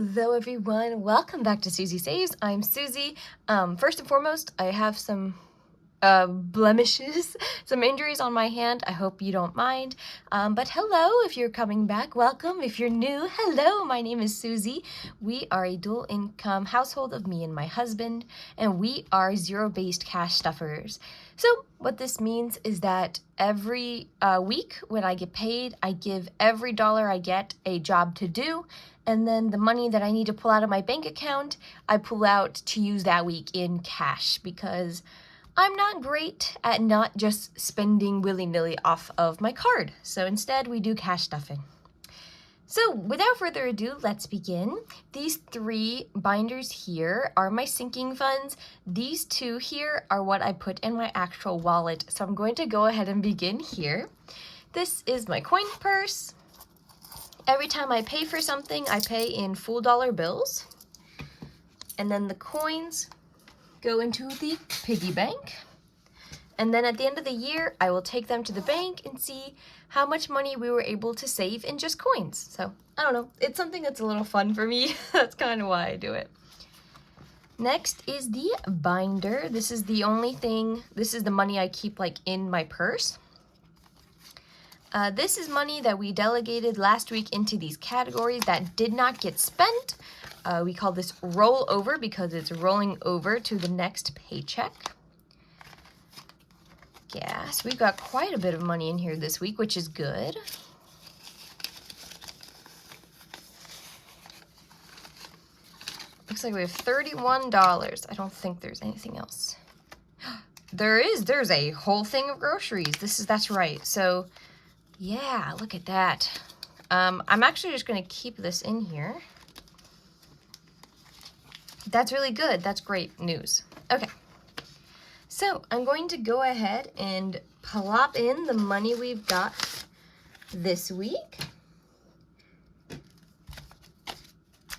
Hello everyone, welcome back to Suzy Saves. I'm Suzy. First and foremost, I have some blemishes, some injuries on my hand. I hope you don't mind. But hello, if you're coming back, welcome. If you're new, hello, my name is Suzy. We are a dual income household of me and my husband, and we are zero-based cash stuffers. So what this means is that every week when I get paid, I give every dollar I get a job to do, and then the money that I need to pull out of my bank account, I pull out to use that week in cash because I'm not great at not just spending willy-nilly off of my card. So instead, we do cash stuffing. So without further ado, let's begin. These 3 binders here are my sinking funds. These 2 here are what I put in my actual wallet. So I'm going to go ahead and begin here. This is my coin purse. Every time I pay for something, I pay in full dollar bills. And then the coins go into the piggy bank. And then at the end of the year, I will take them to the bank and see how much money we were able to save in just coins. So, I don't know, it's something that's a little fun for me. That's kind of why I do it. Next is the binder. This is the only thing, this is the money I keep like in my purse. This is money that we delegated last week into these categories that did not get spent. We call this roll over because it's rolling over to the next paycheck. Gas, we've got quite a bit of money in here this week, which is good. Looks like we have $31. I don't think there's anything else. There's a whole thing of groceries. That's right. So yeah, look at that. I'm actually just gonna keep this in here. That's really good. That's great news. Okay. So I'm going to go ahead and plop in the money we've got this week.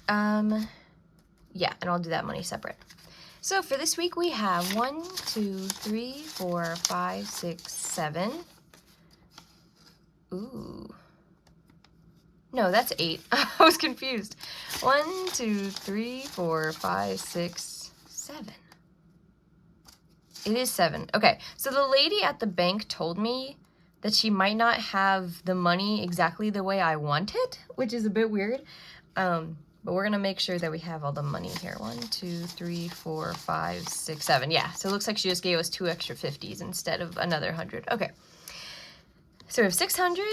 Yeah, and I'll do that money separate. So for this week we have 1, 2, 3, 4, 5, 6, 7. Ooh. No, that's 8. I was confused. 1, 2, 3, 4, 5, 6, 7. It is 7. Okay, so the lady at the bank told me that she might not have the money exactly the way I want it, which is a bit weird. But we're gonna make sure that we have all the money here. 1, 2, 3, 4, 5, 6, 7. Yeah, so it looks like she just gave us 2 extra 50s instead of another 100. Okay. So we have 600,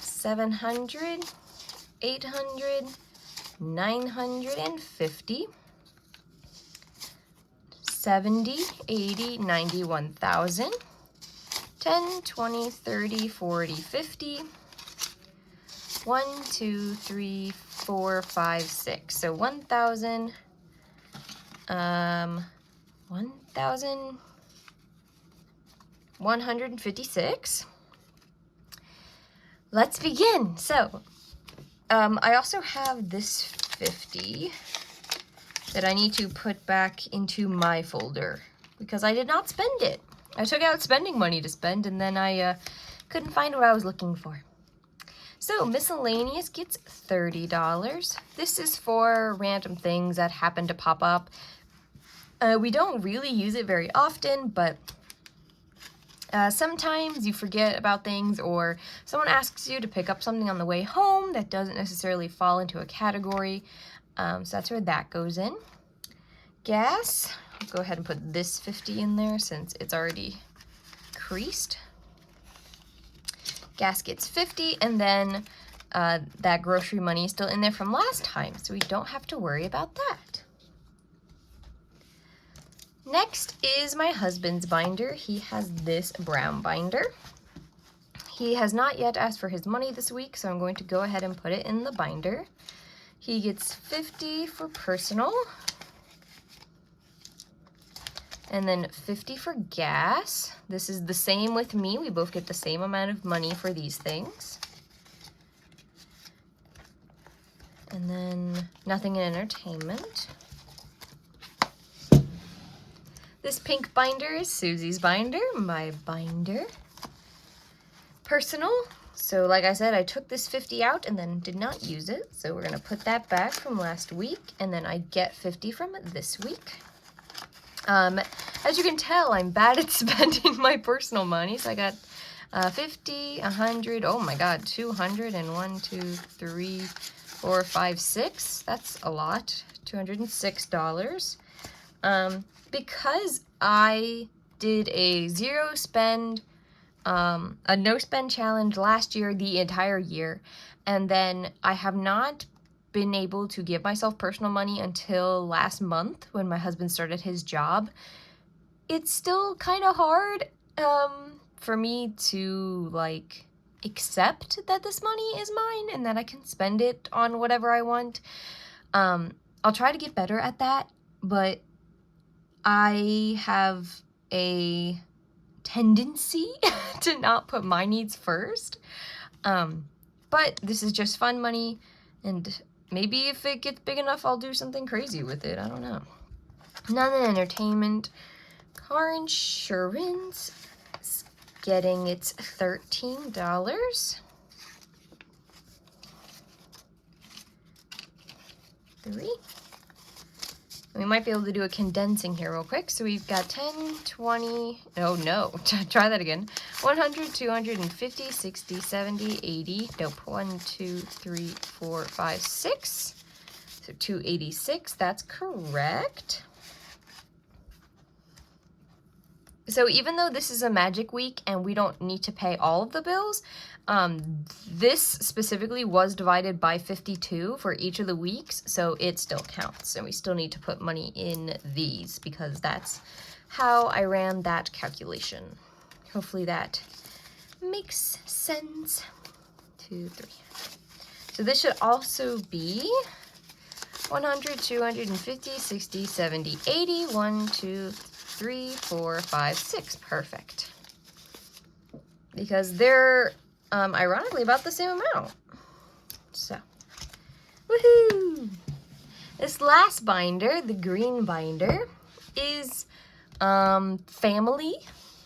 700, 800, 950, 70, 80, 90, 1,000, 10, 20, 30, 40, 50, 1, 2, 3, 4, 5, 6. So 1,000, 1,156. Let's begin. So, I also have this 50 that I need to put back into my folder because I did not spend it. I took out spending money to spend and then I couldn't find what I was looking for. So miscellaneous gets $30. This is for random things that happen to pop up. We don't really use it very often, but sometimes you forget about things or someone asks you to pick up something on the way home that doesn't necessarily fall into a category. So that's where that goes in. Gas, I'll go ahead and put this 50 in there since it's already creased. Gas gets 50, and then that grocery money is still in there from last time, so we don't have to worry about that. Next is my husband's binder. He has this brown binder. He has not yet asked for his money this week, so I'm going to go ahead and put it in the binder. He gets 50 for personal, and then 50 for gas. This is the same with me. We both get the same amount of money for these things. And then nothing in entertainment. This pink binder is Suzy's binder, my binder. Personal, So like I said, I took this 50 out and then did not use it. So we're gonna put that back from last week, and then I get 50 from this week. As you can tell, I'm bad at spending my personal money. So I got 50, 100, oh my god, 200, and 1, 2, 3, 4, 5, 6. That's a lot. $206. Because I did a zero spend, a no spend challenge last year, the entire year, and then I have not been able to give myself personal money until last month when my husband started his job. It's still kind of hard for me to like accept that this money is mine and that I can spend it on whatever I want. I'll try to get better at that, but I have a tendency to not put my needs first. But this is just fun money, and maybe if it gets big enough, I'll do something crazy with it. I don't know. Non-entertainment. Car insurance is getting its $13. 3. We might be able to do a condensing here real quick. So we've got 10, 20, oh no, try that again. 100, 250, 60, 70, 80, nope, 1, 2, 3, 4, 5, 6. So 286, that's correct. So even though this is a magic week and we don't need to pay all of the bills, this specifically was divided by 52 for each of the weeks, so it still counts, and we still need to put money in these because that's how I ran that calculation. Hopefully that makes sense. 2, 3. So this should also be 100, 250, 60, 70, 80, 1, 2, 3, 4, 5, 6. Perfect. Because they're ironically about the same amount. So, woohoo! This last binder, the green binder, is family.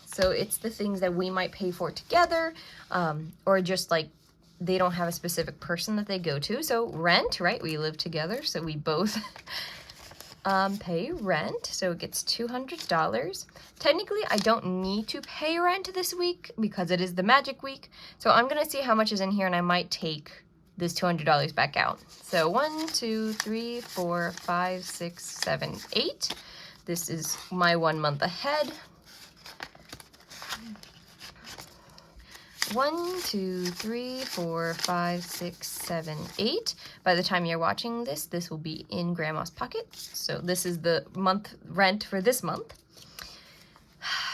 So it's the things that we might pay for together, or just like they don't have a specific person that they go to. So rent, right? We live together, so we both pay rent. So it gets $200. Technically, I don't need to pay rent this week because it is the magic week. So I'm gonna see how much is in here, and I might take this $200 back out. So 1, 2, 3, 4, 5, 6, 7, 8. This is my 1 month ahead. 1, 2, 3, 4, 5, 6, 7, 8. By the time you're watching this, this will be in Grandma's pocket. So this is the month rent for this month.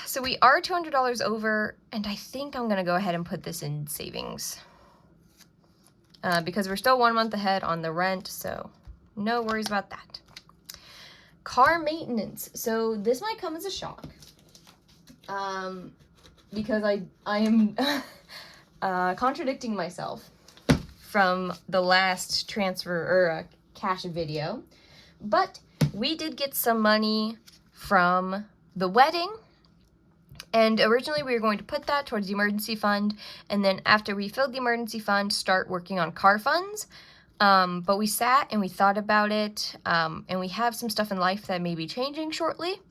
So we are $200 over, and I think I'm gonna go ahead and put this in savings. Because we're still 1 month ahead on the rent, so no worries about that. Car maintenance. So this might come as a shock. Because I am contradicting myself from the last transfer or cash video. But we did get some money from the wedding. And originally we were going to put that towards the emergency fund, and then after we filled the emergency fund, start working on car funds. But we sat and we thought about it, and we have some stuff in life that may be changing shortly.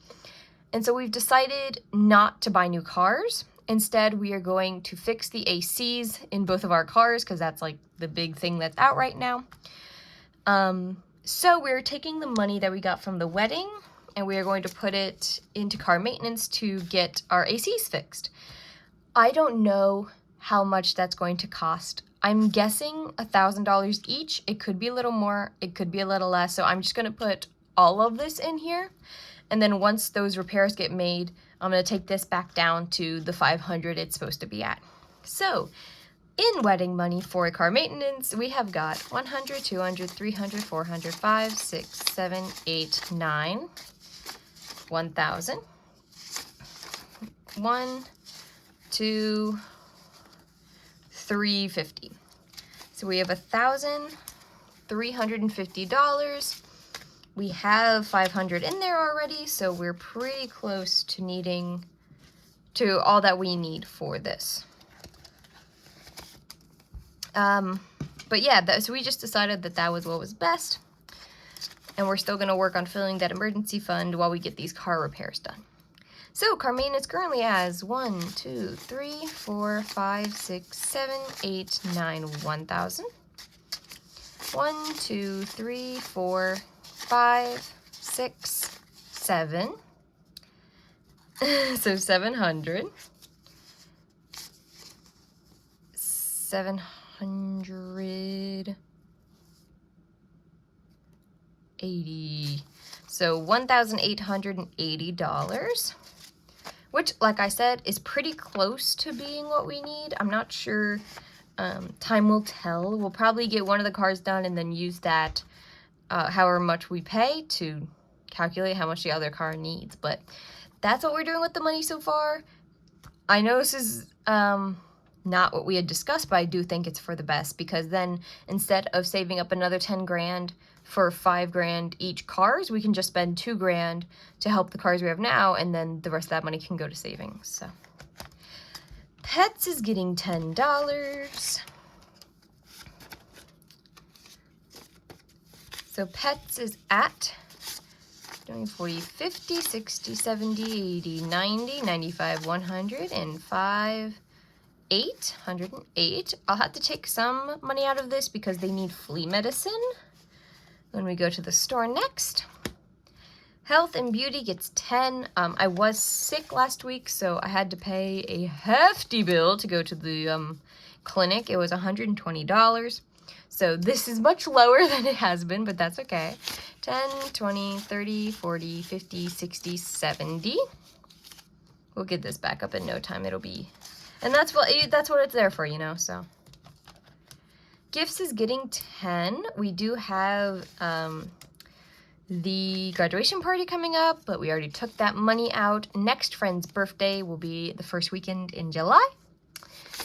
And so we've decided not to buy new cars. Instead, we are going to fix the ACs in both of our cars because that's like the big thing that's out right now. So we're taking the money that we got from the wedding, and we are going to put it into car maintenance to get our ACs fixed. I don't know how much that's going to cost. I'm guessing $1,000 each. It could be a little more, it could be a little less. So I'm just gonna put all of this in here. And then once those repairs get made, I'm gonna take this back down to the 500 it's supposed to be at. So in wedding money for a car maintenance, we have got 100, 200, 300, 400, 5, 6, 7, 8, 9, 1,000. 1, 2, 350. So we have $1,350. We have 500 in there already, so we're pretty close to needing to all that we need for this. But yeah, so we just decided that that was what was best. And we're still going to work on filling that emergency fund while we get these car repairs done. So, car maintenance currently has 1, 2, 3, 4, 5, 6, 7, 8, 9, 1,000. 1, 2, 3, 4, 5, 6, 7. So 700. 780. So $1,880. Which, like I said, is pretty close to being what we need. I'm not sure. Time will tell. We'll probably get one of the cars done and then use that, however much we pay, to calculate how much the other car needs. But that's what we're doing with the money so far. I know this is not what we had discussed, but I do think it's for the best, because then instead of saving up another 10 grand for 5 grand each cars, we can just spend 2 grand to help the cars we have now, and then the rest of that money can go to savings. So pets is getting $10. So pets is at 20, 40, 50, 60, 70, 80, 90, 95, 100, and 5, 808. I'll have to take some money out of this because they need flea medicine when we go to the store next. Health and beauty gets 10. I was sick last week, so I had to pay a hefty bill to go to the clinic. It was $120. So this is much lower than it has been, but that's okay. 10, 20, 30, 40, 50, 60, 70. We'll get this back up in no time. It'll be... And that's what it's there for, you know, so. Gifts is getting 10. We do have the graduation party coming up, but we already took that money out. Next friend's birthday will be the first weekend in July.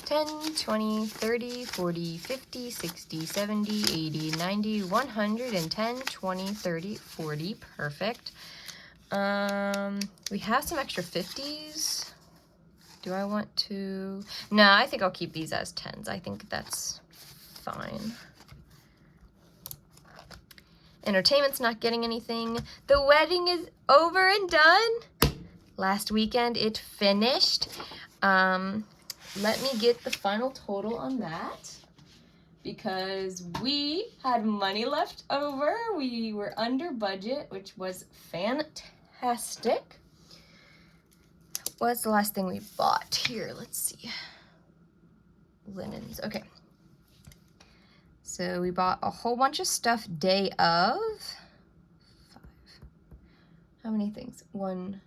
10, 20, 30, 40, 50, 60, 70, 80, 90, 100, and 10, 20, 30, 40. Perfect. We have some extra 50s. Do I want to? No, I think I'll keep these as 10s. I think that's fine. Entertainment's not getting anything. The wedding is over and done. Last weekend it finished. Let me get the final total on that, because we had money left over. We were under budget, which was fantastic. What's the last thing we bought? Here, let's see. Linens. Okay. So we bought a whole bunch of stuff day of. 5. How many things? 1,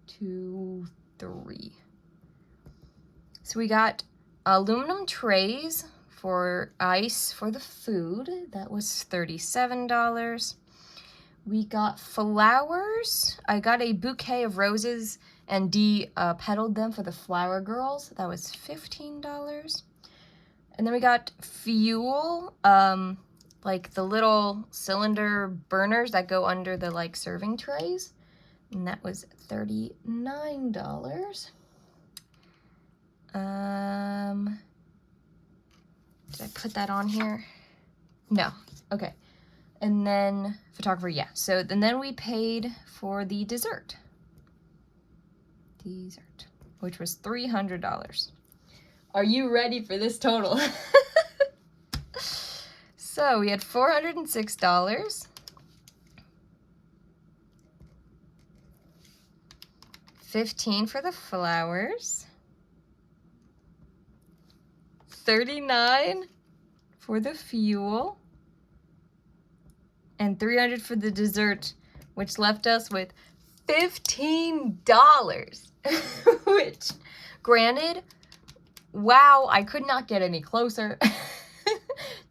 2, 3. So we got aluminum trays for ice for the food. That was $37. We got flowers. I got a bouquet of roses and petaled them for the flower girls. That was $15. And then we got fuel, like the little cylinder burners that go under the like serving trays. And that was $39. Did I put that on here? No. Okay. And then photographer, yeah. So and then we paid for the dessert, which was $300. Are you ready for this total? So we had $406. $15 for the flowers. $39 for the fuel. And $300 for the dessert, which left us with $15. Which, granted, wow, I could not get any closer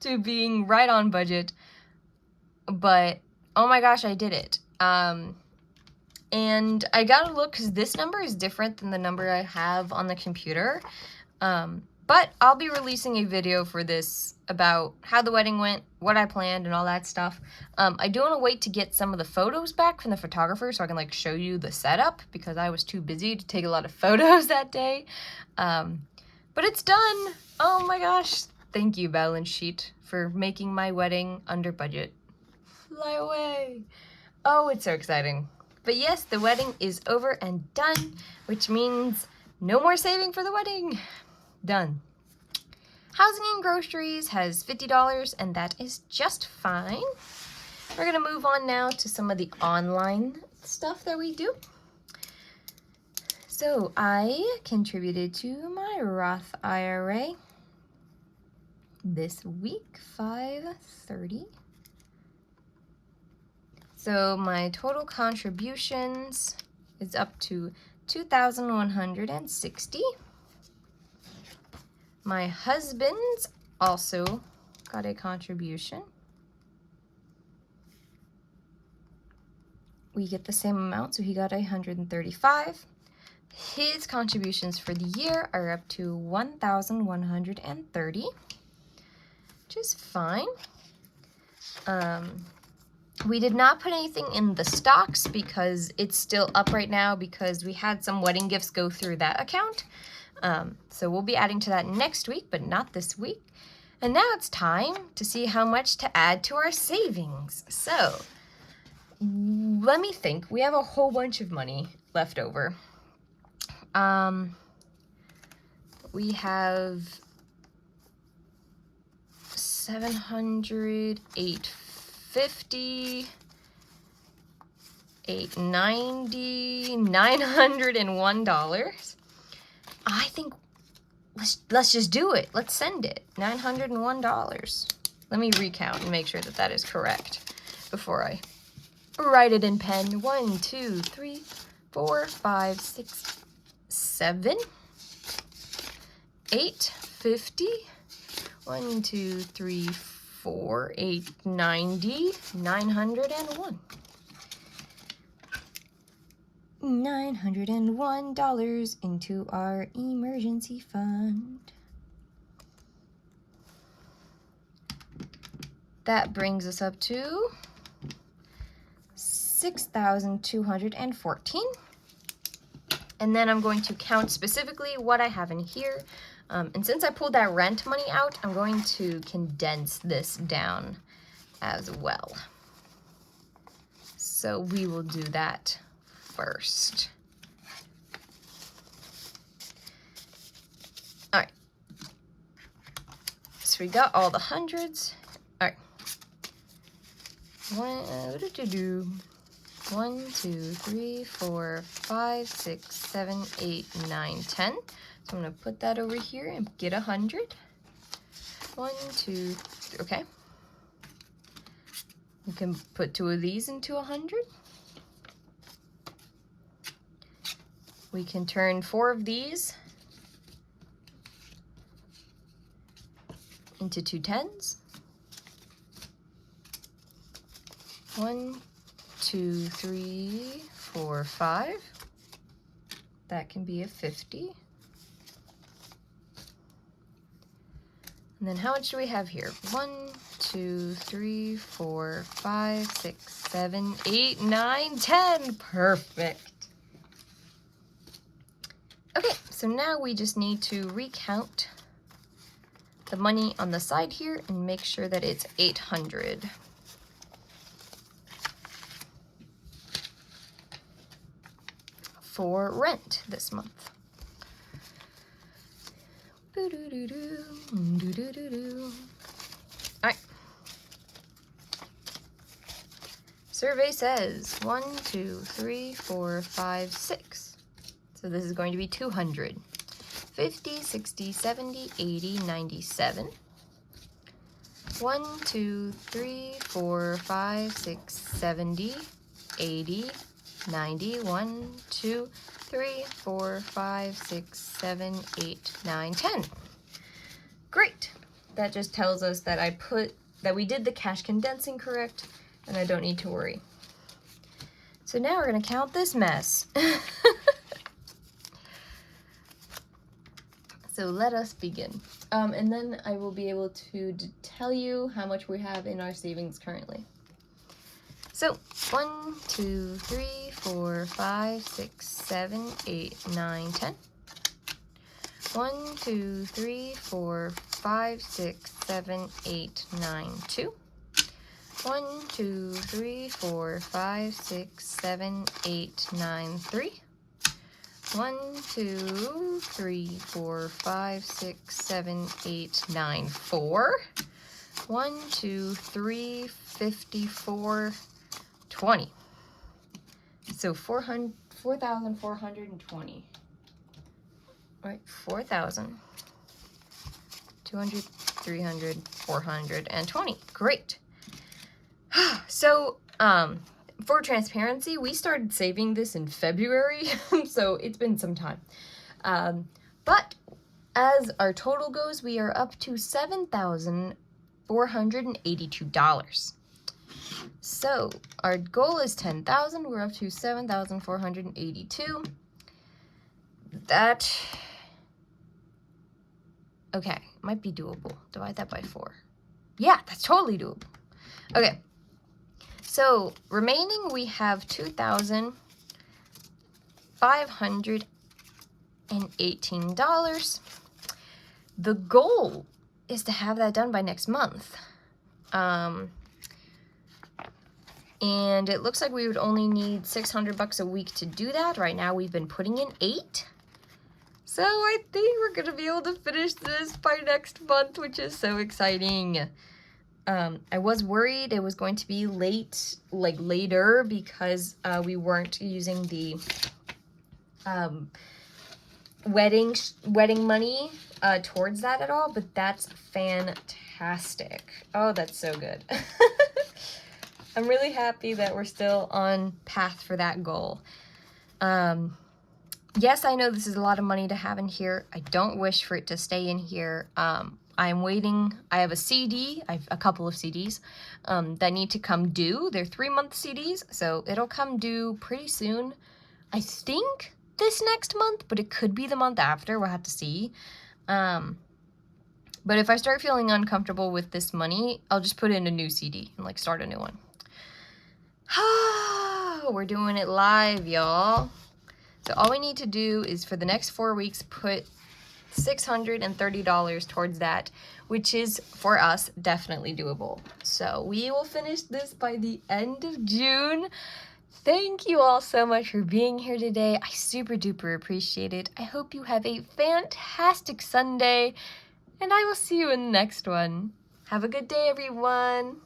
to being right on budget. But, oh my gosh, I did it. And I gotta look, because this number is different than the number I have on the computer. But I'll be releasing a video for this about how the wedding went, what I planned, and all that stuff. I do want to wait to get some of the photos back from the photographer so I can like show you the setup, because I was too busy to take a lot of photos that day. But it's done. Oh my gosh. Thank you, balance sheet, for making my wedding under budget. Fly away. Oh, it's so exciting. But yes, the wedding is over and done, which means no more saving for the wedding. Done. Housing and groceries has $50, and that is just fine. We're gonna move on now to some of the online stuff that we do. So I contributed to my Roth IRA this week, $530. So my total contributions is up to $2,160. My husband's also got a contribution. We get the same amount, so he got $135. His contributions for the year are up to $1,130, which is fine. We did not put anything in the stocks because it's still up right now because we had some wedding gifts go through that account. So we'll be adding to that next week, but not this week. And now it's time to see how much to add to our savings. So let me think. We have a whole bunch of money left over. We have 700, 850, 890, $901. I think let's just do it. Let's send it. $901. Let me recount and make sure that that is correct before I write it in pen. 1, 2, 3, 4, 5, 6, 7, 850. 1, 2, 3, 4, 890, 901. $901 into our emergency fund. That brings us up to $6,214. And then I'm going to count specifically what I have in here. And since I pulled that rent money out, I'm going to condense this down as well. So we will do that first. All right. So we got all the hundreds. All right. 1, 2, 3, 4, 5, 6, 7, 8, 9, 10. So I'm going to put that over here and get 100. 1, 2, 3, okay. You can put 2 of these into 100. We can turn 4 of these into 2 10s. 1, 2, 3, 4, 5. That can be a 50. And then how much do we have here? 1, 2, 3, 4, 5, 6, 7, 8, 9, 10. Perfect. Okay, so now we just need to recount the money on the side here and make sure that it's 800. For rent this month. Alright. Survey says 1, 2, 3, 4, 5, 6. So this is going to be 200. 50, 60, 70, 80, 97. 1, 2, 3, 4, 5, 6, 70, 80, 90. 1, 2, 3, 4, 5, 6, 7, 8, 9, 10. Great. That just tells us that we did the cash condensing correct, and I don't need to worry. So now we're going to count this mess. So let us begin. And then I will be able to tell you how much we have in our savings currently. So 1, 2, 3, 4, 5, 6, 7, 8, 9, 10. 1, 2, 3, 4, 5, 6, 7, 8, 9, 2. 1, 2, 3, 4, 5, 6, 7, 8, 9, 3. 1, 2, 3, 4, 5, 6, 7, 8, 9, 4. 1, 2, 3, 54, 20. So 4,420. Right, 4,000. 200, 300, 420. Great. So, for transparency, we started saving this in February, so it's been some time. But as our total goes, we are up to $7,482. So our goal is 10,000. We're up to 7,482. That, okay, might be doable. Divide that by 4. Yeah, that's totally doable. Okay. So remaining, we have $2,518. The goal is to have that done by next month. And it looks like we would only need $600 a week to do that. Right now we've been putting in 8. So I think we're gonna be able to finish this by next month, which is so exciting. I was worried it was going to be later, because we weren't using the wedding money towards that at all, but that's fantastic. Oh, that's so good. I'm really happy that we're still on path for that goal. Yes, I know this is a lot of money to have in here. I don't wish for it to stay in here. I'm waiting. I have a CD. I have a couple of CDs that need to come due. They're 3-month CDs, so it'll come due pretty soon. I think this next month, but it could be the month after. We'll have to see. But if I start feeling uncomfortable with this money, I'll just put in a new CD and start a new one. We're doing it live, y'all. So all we need to do is for the next 4 weeks put $630 towards that, which is for us definitely doable. So we will finish this by the end of June. Thank you all so much for being here today. I super duper appreciate it. I hope you have a fantastic Sunday, and I will see you in the next one. Have a good day, everyone.